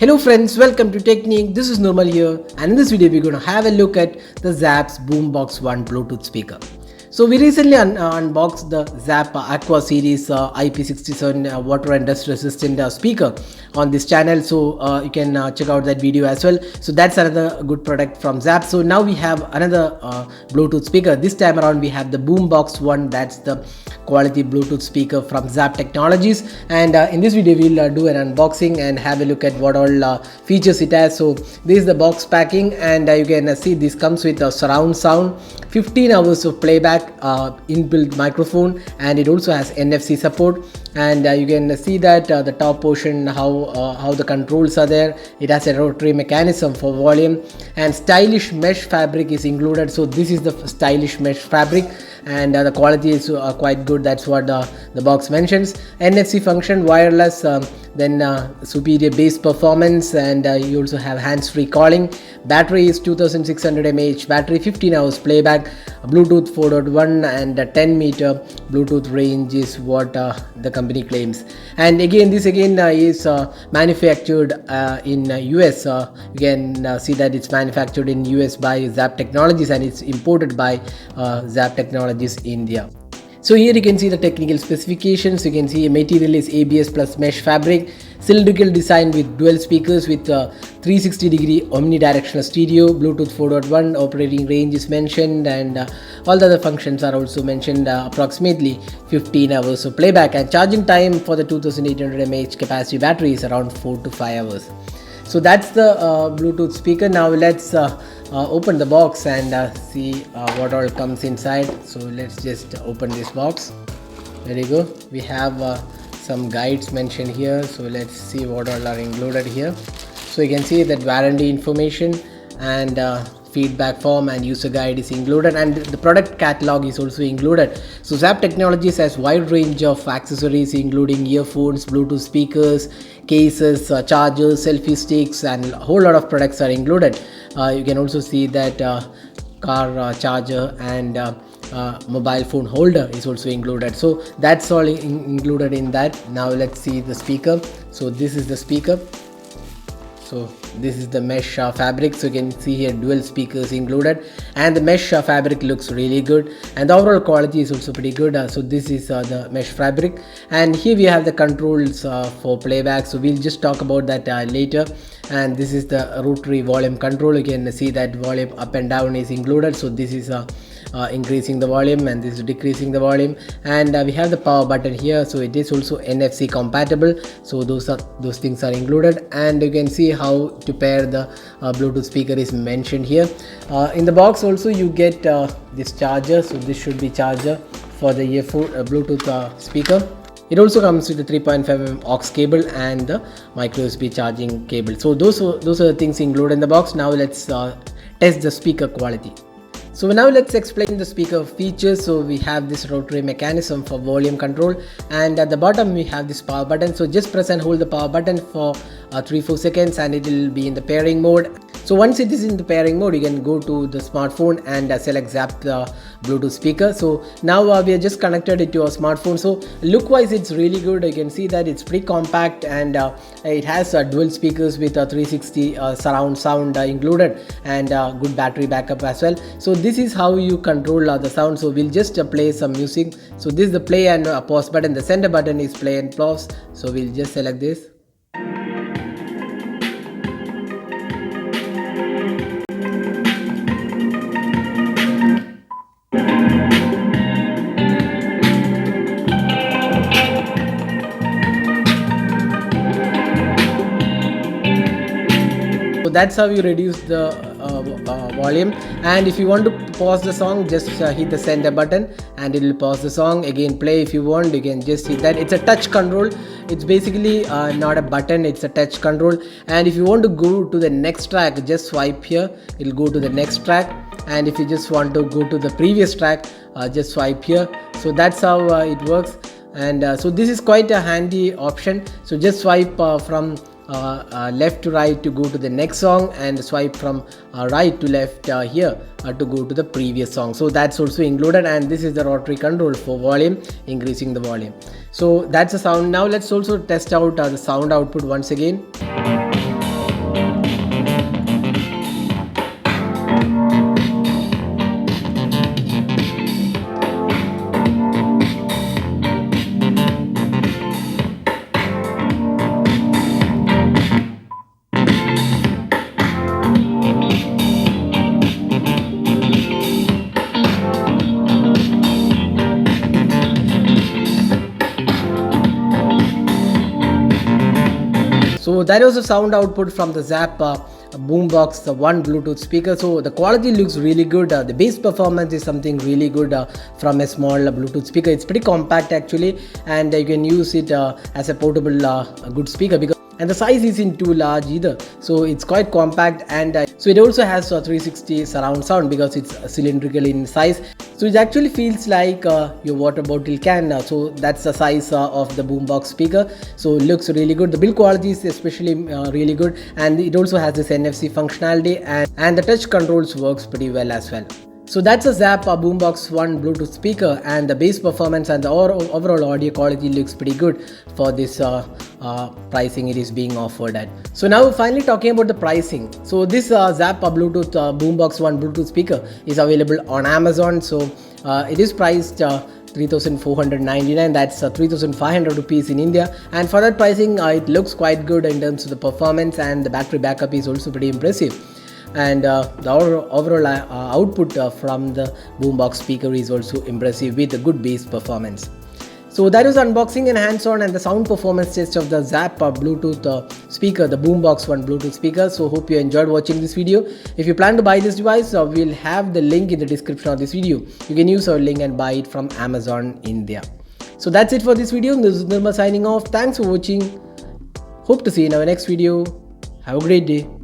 Hello friends, welcome to Technique. This is Normal here, and in this video we're going to have a look at the ZAAP's Boombox-One Bluetooth speaker. So we recently unboxed the ZAAP Aqua series IP67 water and dust resistant speaker on this channel, so you can check out that video as well. So that's another good product from ZAAP. So now we have another Bluetooth speaker. This time around we have the Boombox-One. That's the quality Bluetooth speaker from ZAAP Technologies, and in this video we'll do an unboxing and have a look at what all features it has. So this is the box packing, and you can see this comes with a surround sound, 15 hours of playback, inbuilt microphone, and it also has NFC support. And you can see that the top portion, how the controls are there. It has a rotary mechanism for volume, and stylish mesh fabric is included. So this is the stylish mesh fabric, and the quality is quite good. That's what the box mentions. NFC function, wireless, then superior bass performance, and you also have hands-free calling. Battery is 2600 mAh battery, 15 hours playback, Bluetooth 4.1, and 10 meter Bluetooth range is what the company claims. And again, this is manufactured in US. You can see that it's manufactured in US by ZAAP Technologies, and it's imported by ZAAP Technologies India. So here you can see the technical specifications. You can see a material is ABS plus mesh fabric, cylindrical design with dual speakers with 360-degree omnidirectional stereo, Bluetooth 4.1, operating range is mentioned, and all the other functions are also mentioned. Approximately 15 hours of playback, and charging time for the 2800 mAh capacity battery is around 4 to 5 hours. So that's the Bluetooth speaker. Now let's open the box and see what all comes inside. So let's just open this box. There you go. We have some guides mentioned here, so let's see what all are included here. So you can see that warranty information and feedback form and user guide is included, and the product catalog is also included. So ZAAP Technologies has wide range of accessories including earphones, Bluetooth speakers, cases, chargers, selfie sticks, and a whole lot of products are included. You can also see that car charger and mobile phone holder is also included. So that's all included in that. Now let's see the speaker. So this is the speaker. So this is the mesh fabric. So you can see here dual speakers included, and the mesh fabric looks really good, and the overall quality is also pretty good. So this is the mesh fabric, and here we have the controls for playback. So we'll just talk about that later. And this is the rotary volume control. You can see that volume up and down is included. So this is increasing the volume, and this is decreasing the volume, and we have the power button here. So it is also NFC compatible, so those things are included. And you can see how to pair the Bluetooth speaker is mentioned here. In the box also you get this charger. So this should be charger for the earphone Bluetooth speaker. It also comes with the 3.5mm aux cable and the micro USB charging cable. So those are the things included in the box. Now let's test the speaker quality. So now let's explain the speaker features. So we have this rotary mechanism for volume control, and at the bottom we have this power button. So just press and hold the power button for 3-4 seconds, and it will be in the pairing mode. So once it is in the pairing mode, you can go to the smartphone and select ZAAP Bluetooth speaker. So now we are just connected it to our smartphone. So look wise it's really good. You can see that it's pretty compact, and it has dual speakers with 360 surround sound included, and good battery backup as well. So this is how you control the sound. So we'll just play some music. So this is the play and pause button. The center button is play and pause. So we'll just select this. So that's how you reduce the volume. And if you want to pause the song, just hit the center button and it will pause the song. Again, play if you want, you can just hit that. It's a touch control. It's basically not a button, it's a touch control. And if you want to go to the next track, just swipe here, it will go to the next track. And if you just want to go to the previous track, just swipe here. So that's how it works. And so this is quite a handy option. So just swipe from left to right to go to the next song, and swipe from right to left here to go to the previous song. So that's also included, and this is the rotary control for volume, increasing the volume. So that's the sound. Now let's also test out the sound output once again. So that was the sound output from the ZAAP Boombox-One Bluetooth speaker. So the quality looks really good. The bass performance is something really good from a small Bluetooth speaker. It's pretty compact actually, and you can use it as a portable good speaker, because and the size isn't too large either, so it's quite compact. And so it also has 360 surround sound because it's cylindrical in size, so it actually feels like your water bottle can. So that's the size of the boombox speaker, so it looks really good. The build quality is especially really good, and it also has this NFC functionality, and the touch controls works pretty well as well. So that's a ZAAP Boombox-One Bluetooth speaker, and the bass performance and the overall audio quality looks pretty good for this pricing it is being offered at. So now finally talking about the pricing. So this ZAAP Bluetooth Boombox-One Bluetooth speaker is available on Amazon. So it is priced 3,499, that's 3,500 rupees in India, and for that pricing it looks quite good in terms of the performance, and the battery backup is also pretty impressive. And the overall output from the boombox speaker is also impressive with a good bass performance. So that is unboxing and hands-on and the sound performance test of the ZAAP Bluetooth speaker, the Boombox-One Bluetooth speaker. So hope you enjoyed watching this video. If you plan to buy this device, we'll have the link in the description of this video. You can use our link and buy it from Amazon India. So that's it for this video. This is Nirmal signing off. Thanks for watching. Hope to see you in our next video. Have a great day.